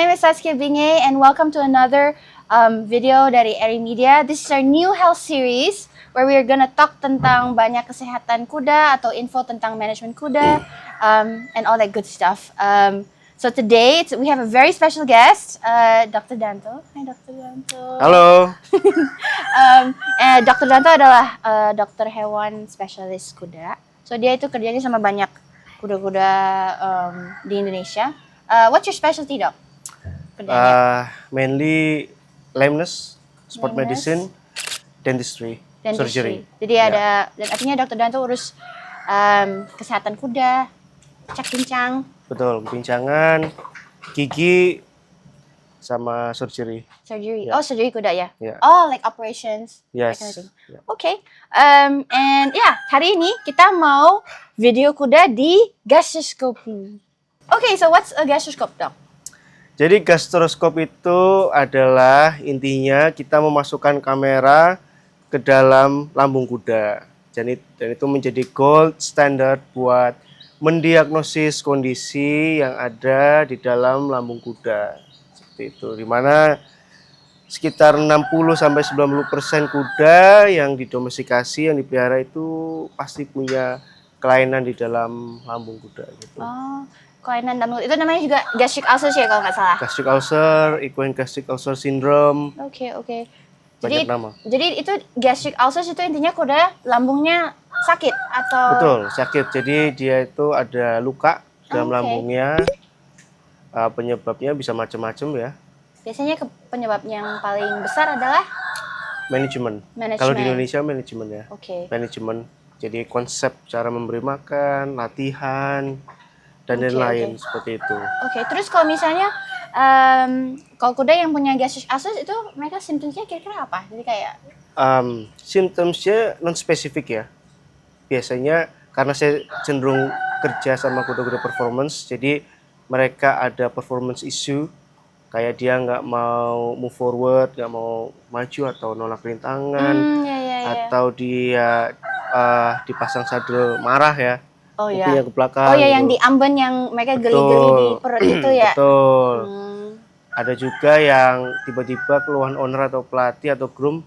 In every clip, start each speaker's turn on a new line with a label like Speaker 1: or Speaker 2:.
Speaker 1: name is Saskia Binge and welcome to another video dari Eri Media. This is our new health series where we are gonna talk tentang banyak kesehatan kuda atau info tentang manajemen kuda and all that good stuff. So today we have a very special guest, Dr. Danto. Hi Dr. Danto.
Speaker 2: Halo.
Speaker 1: Dr. Danto adalah dokter hewan spesialis kuda. So dia itu kerjanya sama banyak kuda-kuda di Indonesia. What's your specialty, Dok?
Speaker 2: Mainly lameness, sport medicine, dentistry, surgery.
Speaker 1: Jadi ada, dan artinya Dr. Danto urus kesehatan kuda, cek pincang.
Speaker 2: Betul, pincangan, gigi, sama surgery.
Speaker 1: Surgery.
Speaker 2: Yeah.
Speaker 1: Oh, surgery kuda ya?
Speaker 2: Yeah.
Speaker 1: Oh, like operations.
Speaker 2: Yes.
Speaker 1: That kind of thing.
Speaker 2: Yeah.
Speaker 1: Okay. And hari ini kita mau video kuda di gastroscopy. Okay, so what's a gastroscope, Dok?
Speaker 2: Jadi gastroskop itu adalah intinya kita memasukkan kamera ke dalam lambung kuda. Dan itu menjadi gold standard buat mendiagnosis kondisi yang ada di dalam lambung kuda. Seperti itu. Di mana sekitar 60-90% kuda yang didomestikasi, yang dipelihara itu pasti punya kelainan di dalam lambung kuda gitu.
Speaker 1: Oh, kelainan dalam itu namanya juga gastric ulcer ya kalau nggak salah.
Speaker 2: Gastric ulcer, equine gastric ulcer syndrome.
Speaker 1: Oke.
Speaker 2: Banyak nama.
Speaker 1: Jadi itu gastric ulcer itu intinya kuda lambungnya sakit atau?
Speaker 2: Betul, sakit. Jadi dia itu ada luka dalam lambungnya. Penyebabnya bisa macam-macam ya.
Speaker 1: Biasanya penyebab yang paling besar adalah
Speaker 2: manajemen. Kalau di Indonesia manajemen ya.
Speaker 1: Oke.
Speaker 2: Manajemen. Jadi konsep cara memberi makan, latihan, dan lain-lain seperti itu.
Speaker 1: Oke, terus kalau misalnya kalau kuda yang punya gastric ulcer itu mereka simptomnya kira-kira apa? Jadi kayak
Speaker 2: simptomnya non spesifik ya. Biasanya karena saya cenderung kerja sama kuda-kuda performance, jadi mereka ada performance issue, kayak dia nggak mau move forward, nggak mau maju atau nolak rintangan, atau dia dipasang sadel marah ya.
Speaker 1: Oh iya.
Speaker 2: Ke belakang.
Speaker 1: Oh ya, gitu. Yang di amben yang mereka geli-geli di perut itu ya.
Speaker 2: Betul. Ada juga yang tiba-tiba keluhan owner atau pelatih atau groom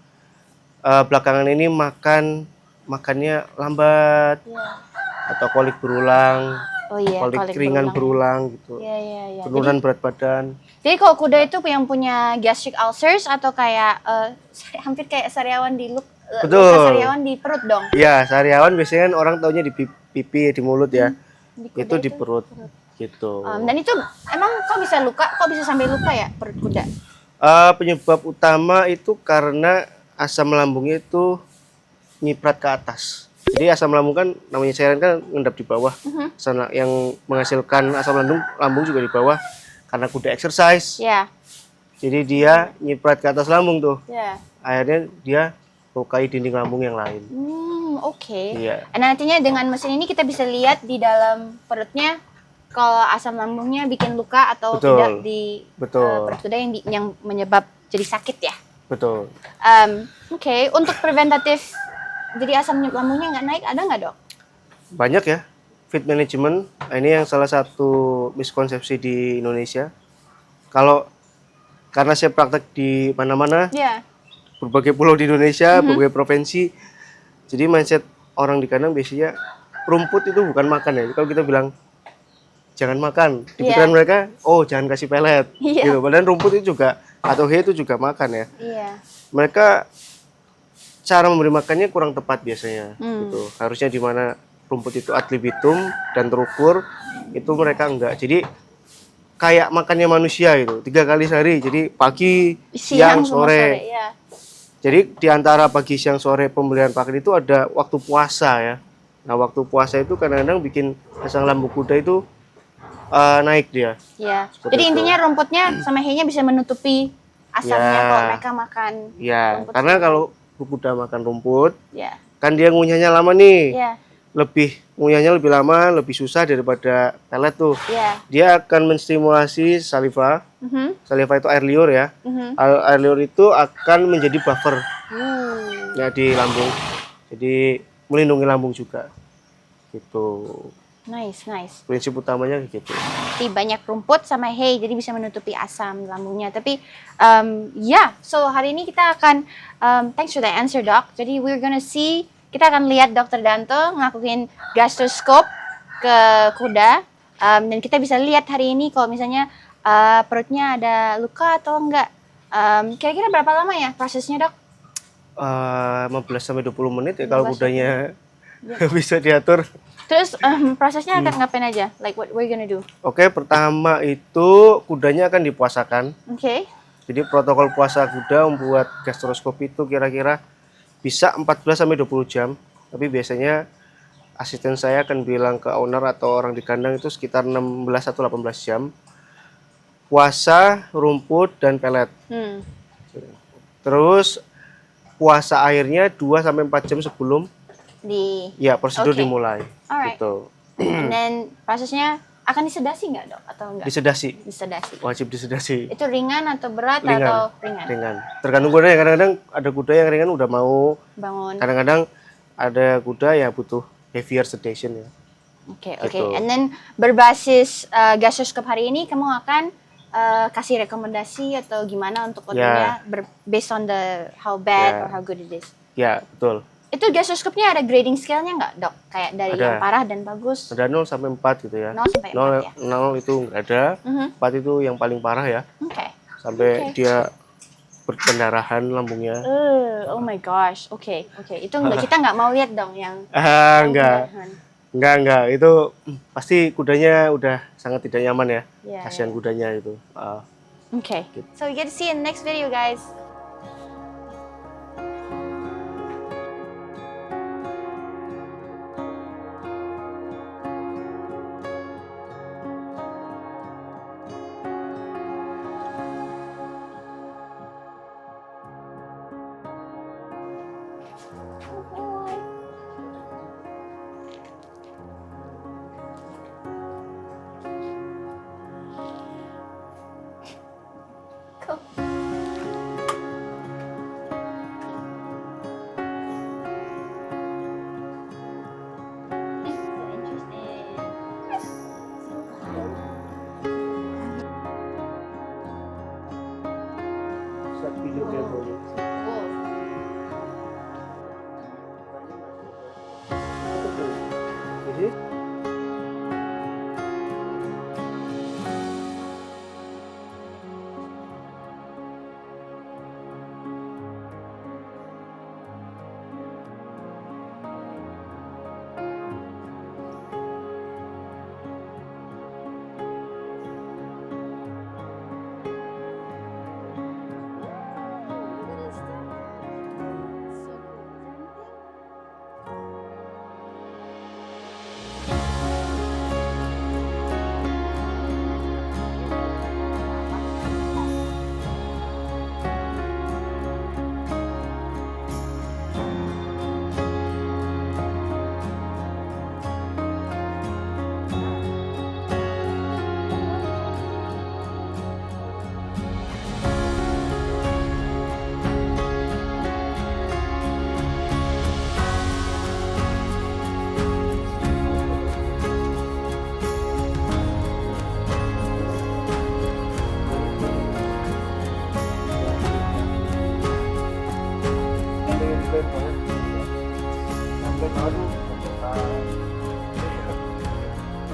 Speaker 2: belakangan ini makannya lambat, atau kolik berulang, kolik ringan berulang gitu. Penurunan berat badan.
Speaker 1: Jadi kalau kuda itu yang punya gastric ulcers atau kayak hampir kayak sariawan di sariawan di perut dong.
Speaker 2: Iya, sariawan biasanya kan orang taunya di pipi, di mulut ya. Itu di perut gitu.
Speaker 1: Dan itu emang kok bisa sampai luka ya perut kuda?
Speaker 2: Penyebab utama itu karena asam lambungnya itu nyiprat ke atas. Jadi asam lambung kan namanya cairan kan ngendap di bawah. Sana yang menghasilkan asam lambung juga di bawah karena kuda exercise.
Speaker 1: Iya.
Speaker 2: Jadi dia nyiprat ke atas lambung tuh.
Speaker 1: Iya.
Speaker 2: Akhirnya dia lukai dinding lambung yang lain.
Speaker 1: Oke.
Speaker 2: Iya.
Speaker 1: Nah, nantinya dengan mesin ini kita bisa lihat di dalam perutnya kalau asam lambungnya bikin luka atau tidak di perut kuda yang menyebab jadi sakit ya.
Speaker 2: Betul.
Speaker 1: Oke. Untuk preventatif jadi asam lambungnya nggak naik ada nggak, Dok?
Speaker 2: Banyak ya. Feed management, ini yang salah satu miskonsepsi di Indonesia. Karena saya praktek di mana-mana, berbagai pulau di Indonesia, berbagai provinsi, jadi mindset orang di kandang biasanya rumput itu bukan makan ya. Kalau kita bilang jangan makan, di pikiran mereka, oh jangan kasih pelet, gitu. Padahal rumput itu juga atau hay itu juga makan ya. Mereka cara memberi makannya kurang tepat biasanya, gitu. Harusnya di mana rumput itu ad libitum dan terukur, itu mereka enggak. Jadi kayak makannya manusia gitu, 3 kali sehari. Jadi pagi, siang, sore. Jadi di antara pagi, siang, sore pemberian pakan itu ada waktu puasa ya. Nah waktu puasa itu kadang-kadang bikin asam lambung kuda itu naik dia.
Speaker 1: Iya. Jadi intinya rumputnya sama hay-nya bisa menutupi asamnya kalau mereka makan.
Speaker 2: Iya. Karena kalau kuda makan rumput, kan dia ngunyahnya lama nih. Ngunyahnya lebih lama, lebih susah daripada pelet tuh. Dia akan menstimulasi saliva. Saliva itu air liur ya. Air liur itu akan menjadi buffer ya di lambung. Jadi melindungi lambung juga. Gitu.
Speaker 1: Nice.
Speaker 2: Prinsip utamanya gitu.
Speaker 1: Jadi banyak rumput sama hay, jadi bisa menutupi asam lambungnya. Tapi so hari ini kita akan thanks for the answer, Doc. Jadi we're gonna see, kita akan lihat Dr. Danto ngelakuin gastroskop ke kuda, dan kita bisa lihat hari ini kalau misalnya perutnya ada luka atau enggak. Kira-kira berapa lama ya prosesnya, Dok?
Speaker 2: 15-20 menit ya kalau kudanya bisa diatur.
Speaker 1: Terus prosesnya akan ngapain aja? Like what we're gonna do?
Speaker 2: Oke, pertama itu kudanya akan dipuasakan.
Speaker 1: Oke.
Speaker 2: Jadi protokol puasa kuda membuat gastroskop itu kira-kira bisa 14-20 jam. Tapi biasanya asisten saya akan bilang ke owner atau orang di kandang itu sekitar 16 atau 18 jam. Puasa, rumput, dan pelet. Terus puasa airnya 2-4 jam sebelum prosedur dimulai.
Speaker 1: Alright.
Speaker 2: Gitu.
Speaker 1: And then prosesnya akan disedasi nggak, Dok, atau enggak?
Speaker 2: Disedasi.
Speaker 1: Wajib
Speaker 2: disedasi.
Speaker 1: Itu ringan atau berat atau ringan?
Speaker 2: Ringan. Tergantung kuda ya, kadang-kadang ada kuda yang ringan udah mau
Speaker 1: bangun.
Speaker 2: Kadang-kadang ada kuda yang butuh heavier sedation ya.
Speaker 1: Oke. And then berbasis gastroskop hari ini kamu akan kasih rekomendasi atau gimana untuk kudanya based on the how bad or how good it is.
Speaker 2: Ya, betul.
Speaker 1: Itu gastroskopnya ada grading scale-nya nggak, Dok? Kayak dari yang parah dan bagus?
Speaker 2: Ada 0-4 gitu ya.
Speaker 1: 0-4 ya?
Speaker 2: 0 itu nggak ada, 4 itu yang paling parah ya. Sampai dia berpendarahan lambungnya.
Speaker 1: Oh my gosh, oke. Itu kita nggak mau lihat dong yang
Speaker 2: enggak. Itu pasti kudanya udah sangat tidak nyaman ya. Kasihan kudanya itu.
Speaker 1: Gitu. So we get to see in the next video, guys.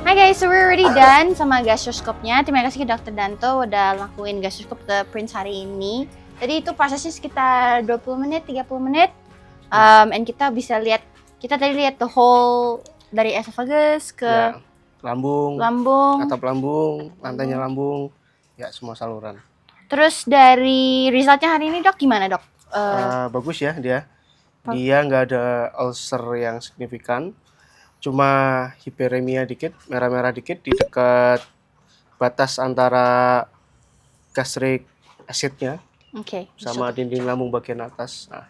Speaker 1: Hi guys, so we're already done sama gastroskopnya. Terima kasih ke Dr. Danto udah lakuin gastroskop ke Prince hari ini. Jadi itu prosesnya sekitar 20 menit, 30 menit. And kita bisa lihat, kita tadi lihat the whole dari esophagus ke
Speaker 2: lambung, atap lambung, lantainya lambung, ya semua saluran.
Speaker 1: Terus dari resultnya hari ini, Dok, gimana, Dok?
Speaker 2: Bagus ya dia. Dia nggak ada ulcer yang signifikan. Cuma hiperemia dikit, merah-merah dikit di dekat batas antara gastric acidnya sama dinding lambung bagian atas. Nah,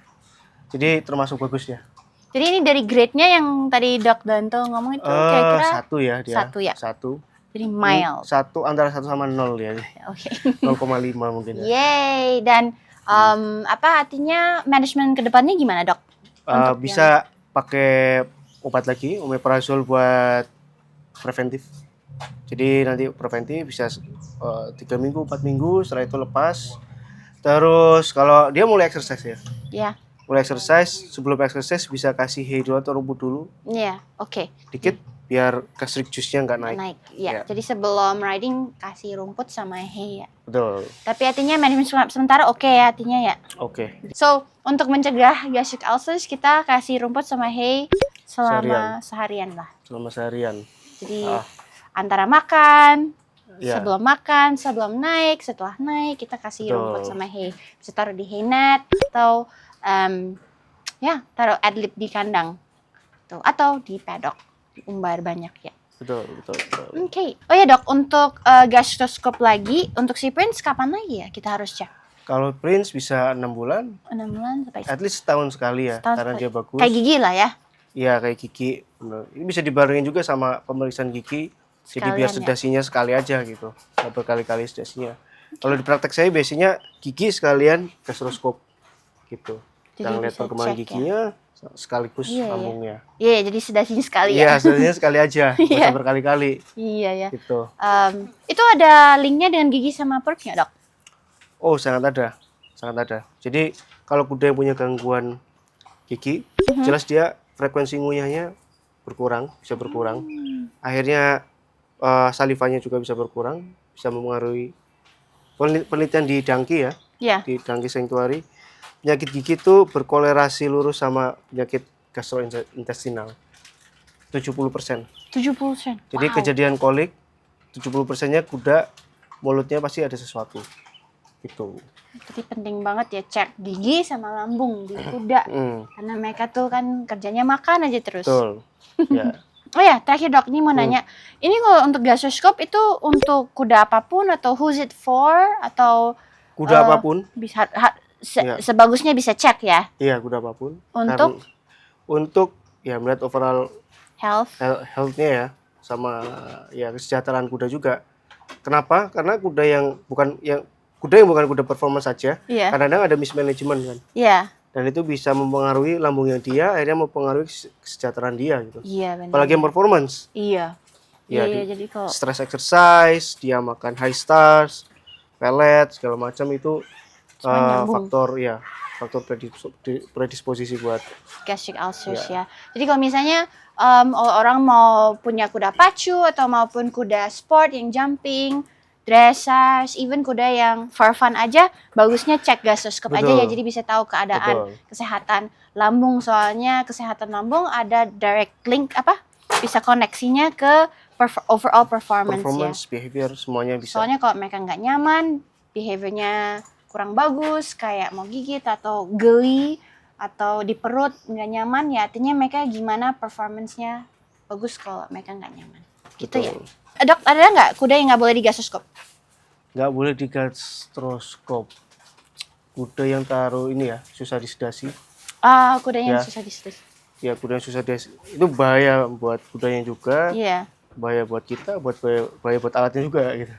Speaker 2: jadi termasuk bagus ya.
Speaker 1: Jadi ini dari grade-nya yang tadi Dok Danto ngomong itu kira-kira
Speaker 2: 1 ya dia.
Speaker 1: 1 ya?
Speaker 2: 1.
Speaker 1: Jadi mild.
Speaker 2: 1 antara 1 sama 0 ya.
Speaker 1: Oke.
Speaker 2: 0,5 mungkin ya.
Speaker 1: Yeay, dan apa artinya manajemen kedepannya gimana, Dok?
Speaker 2: Bisa pakai obat lagi, omeprazole buat preventif. Jadi nanti preventif bisa 3 minggu, 4 minggu, setelah itu lepas. Terus kalau dia mulai exercise ya.
Speaker 1: Ya.
Speaker 2: Mulai exercise, sebelum exercise bisa kasih hay dulu atau rumput dulu.
Speaker 1: Iya, oke.
Speaker 2: Dikit biar gastric juice-nya nggak naik.
Speaker 1: Ya.
Speaker 2: Ya.
Speaker 1: Jadi sebelum riding kasih rumput sama hay ya.
Speaker 2: Betul.
Speaker 1: Tapi artinya manajemen sementara oke ya artinya ya.
Speaker 2: Oke.
Speaker 1: So, untuk mencegah gastric ulcers kita kasih rumput sama hay selama seharian lah.
Speaker 2: Selama seharian.
Speaker 1: Jadi antara makan,
Speaker 2: Ya.
Speaker 1: sebelum makan, sebelum naik, setelah naik kita kasih
Speaker 2: Betul.
Speaker 1: rumput sama hay. Bisa taruh di hay net atau ya taruh adlib di kandang. Tuh, atau di paddock, diumbar banyak ya.
Speaker 2: Betul.
Speaker 1: Oke. Oh ya dok, untuk gastroskop lagi, untuk si Prince kapan lagi ya kita harus cek?
Speaker 2: Kalau Prince bisa 6 bulan,
Speaker 1: 6 bulan sampai
Speaker 2: at least setahun sekali ya,
Speaker 1: setahun
Speaker 2: karena
Speaker 1: sekali.
Speaker 2: dia bagus.
Speaker 1: Kayak gigi lah ya.
Speaker 2: Iya, kayak gigi. Bener. Ini bisa dibarengin juga sama pemeriksaan gigi. Jadi biar
Speaker 1: Sekalian ya.
Speaker 2: sedasinya sekali aja gitu, nggak berkali-kali sedasinya. Kalau di praktek saya biasanya gigi sekalian gastroskop gitu.
Speaker 1: Jadi
Speaker 2: Kita ngeliat
Speaker 1: bisa
Speaker 2: perkembangan
Speaker 1: cek ya.
Speaker 2: giginya sekaligus
Speaker 1: Iya, iya.
Speaker 2: lambungnya.
Speaker 1: Iya, jadi sedasinya sekali
Speaker 2: Iya,
Speaker 1: ya.
Speaker 2: sedasinya sekali aja, nggak
Speaker 1: Iya.
Speaker 2: usah berkali-kali
Speaker 1: Iya ya.
Speaker 2: gitu.
Speaker 1: Itu ada linknya dengan gigi sama perut nggak dok?
Speaker 2: Oh, sangat ada. Jadi kalau kuda yang punya gangguan gigi, jelas dia frekuensi ngunyahnya bisa berkurang. Akhirnya salivanya juga bisa berkurang, bisa mempengaruhi. Penelitian di Dangki ya,
Speaker 1: Iya.
Speaker 2: di Dangki Sanctuary, penyakit gigi itu berkolerasi lurus sama penyakit gastrointestinal. 70%.
Speaker 1: 70%.
Speaker 2: Jadi kejadian kolik 70%-nya kuda mulutnya pasti ada sesuatu. Gitu.
Speaker 1: Jadi penting banget ya cek gigi sama lambung di kuda. Karena mereka tuh kan kerjanya makan aja terus.
Speaker 2: Betul. Ya.
Speaker 1: Oh ya, terakhir dok, ini mau nanya. Ini kalau untuk gastroskop itu untuk kuda apapun atau who's it for? Atau
Speaker 2: Kuda apapun.
Speaker 1: bisa
Speaker 2: Iya.
Speaker 1: sebagusnya bisa cek ya?
Speaker 2: Iya, kuda apapun.
Speaker 1: Untuk?
Speaker 2: Untuk ya melihat overall
Speaker 1: Health.
Speaker 2: health-nya ya, sama ya kesejahteraan kuda juga. Kenapa? Karena kuda yang bukan kuda performance saja,
Speaker 1: Iya.
Speaker 2: kadang-kadang ada mismanagement kan.
Speaker 1: Iya.
Speaker 2: Dan itu bisa mempengaruhi lambungnya dia, akhirnya mempengaruhi kesejahteraan dia gitu.
Speaker 1: Iya benar.
Speaker 2: Apalagi yang performance.
Speaker 1: Iya.
Speaker 2: Ya,
Speaker 1: Iya, jadi kalau
Speaker 2: stress exercise, dia makan high stars, pellet segala macam itu
Speaker 1: Semua nyambung.
Speaker 2: faktor predisposisi buat
Speaker 1: gastric ulcers ya. Jadi kalau misalnya orang mau punya kuda pacu atau maupun kuda sport yang jumping, dressage, even kuda yang for fun aja, bagusnya cek gastroskop aja ya. Jadi bisa tahu keadaan kesehatan lambung. Soalnya kesehatan lambung ada direct link bisa koneksinya ke overall performance ya.
Speaker 2: Behavior semuanya bisa.
Speaker 1: Soalnya kalau mereka nggak nyaman, behaviornya kurang bagus, kayak mau gigit atau geli atau di perut nggak nyaman ya, artinya mereka gimana performance-nya bagus kalau mereka nggak nyaman. Gitu ya. Dok, ada nggak kuda yang nggak boleh di gastroskop?
Speaker 2: Nggak boleh di gastroskop. Kuda yang taruh ini ya, susah disedasi.
Speaker 1: Kuda yang susah disedasi.
Speaker 2: Ya, kuda yang susah disedasi. Itu bahaya buat kudanya juga.
Speaker 1: Iya.
Speaker 2: Bahaya buat kita, bahaya buat alatnya juga gitu.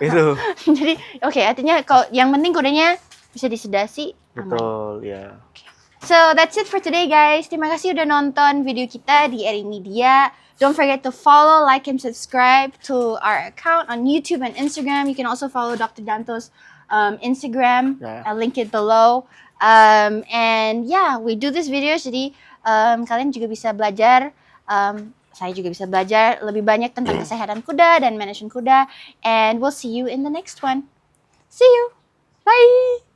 Speaker 1: Itu. Jadi, artinya kalau yang penting kudanya bisa disedasi, aman.
Speaker 2: Betul, ya.
Speaker 1: So, that's it for today, guys. Terima kasih udah nonton video kita di Eri Media. Don't forget to follow, like, and subscribe to our account on YouTube and Instagram. You can also follow Dr. Danto's Instagram. I'll link it below. And yeah, we do this videos, jadi kalian juga bisa belajar. Saya juga bisa belajar lebih banyak tentang kesehatan kuda dan manajemen kuda. And we'll see you in the next one. See you. Bye.